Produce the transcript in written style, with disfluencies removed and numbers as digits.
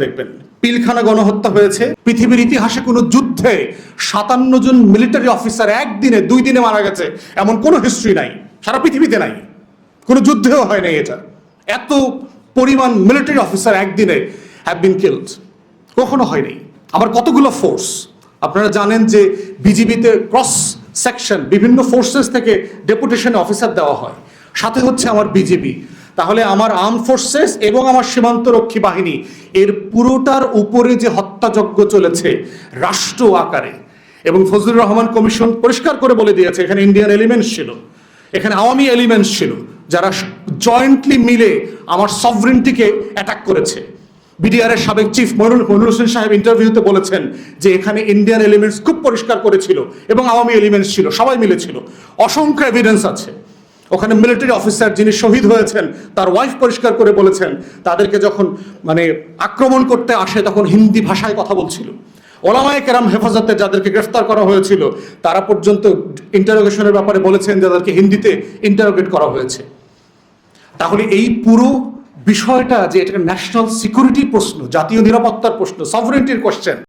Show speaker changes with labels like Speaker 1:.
Speaker 1: দেখবেন পিলখানা গণহত্যা হয়েছে। পৃথিবীর ইতিহাসে কোনো যুদ্ধে 57 জন মিলিটারি অফিসার একদিনে 2 দিনে মারা গেছে এমন কোনো হিস্ট্রি নাই, সারা পৃথিবীতে নাই, কোনো যুদ্ধেও হয় নাই। এটা এত পরিমাণ মিলিটারি অফিসার একদিনে হ্যাভ বিন কিলড কখনো হয়নি। আবার কতগুলো ফোর্স, আপনারা জানেন যে বিজিবিতে ক্রস সেকশন বিভিন্ন ফোর্সেস থেকে ডেপুটেশন অফিসার দেওয়া হয়, সাথে হচ্ছে আমার বিজিবি। তাহলে আমার আর্ম ফোর্সেস এবং আমার সীমান্তরক্ষী বাহিনী এর পুরোটার উপরে যে হত্যাযজ্ঞ চলেছে রাষ্ট্র আকারে। এবং ফজলুর রহমান কমিশন পরিষ্কার করে বলে দিয়েছে এখানে ইন্ডিয়ান এলিমেন্টস ছিল, এখানে আওয়ামী এলিমেন্টস ছিল, যারা জয়েন্টলি মিলে আমার সভরেন্টিকে অ্যাটাক করেছে। বিডিআর এর সাবেক চিফ মইনুল হোসেন সাহেব ইন্টারভিউতে বলেছেন যে এখানে ইন্ডিয়ান এলিমেন্টস খুব পরিষ্কার করেছিল এবং আওয়ামী এলিমেন্টস ছিল, সবাই মিলেছিল। অসংখ্য এভিডেন্স আছে। ওখানে মিলিটারি অফিসার যিনি শহীদ হয়েছেন তার ওয়াইফ পরিষ্কার করে বলেছেন তাদেরকে যখন আক্রমণ করতে আসে তখন হিন্দি ভাষায় কথা বলছিল। ওলামায়ে কেরাম হেফাজতে যাদেরকে গ্রেফতার করা হয়েছিল তারা পর্যন্ত ইন্টারোগেশনের ব্যাপারে বলেছেন যাদেরকে হিন্দিতে ইন্টারোগেট করা হয়েছে। তাহলে এই পুরো বিষয়টা যে এটা ন্যাশনাল সিকিউরিটি প্রশ্ন, জাতীয় নিরাপত্তার প্রশ্ন, সভরেন্টির কোশ্চেন,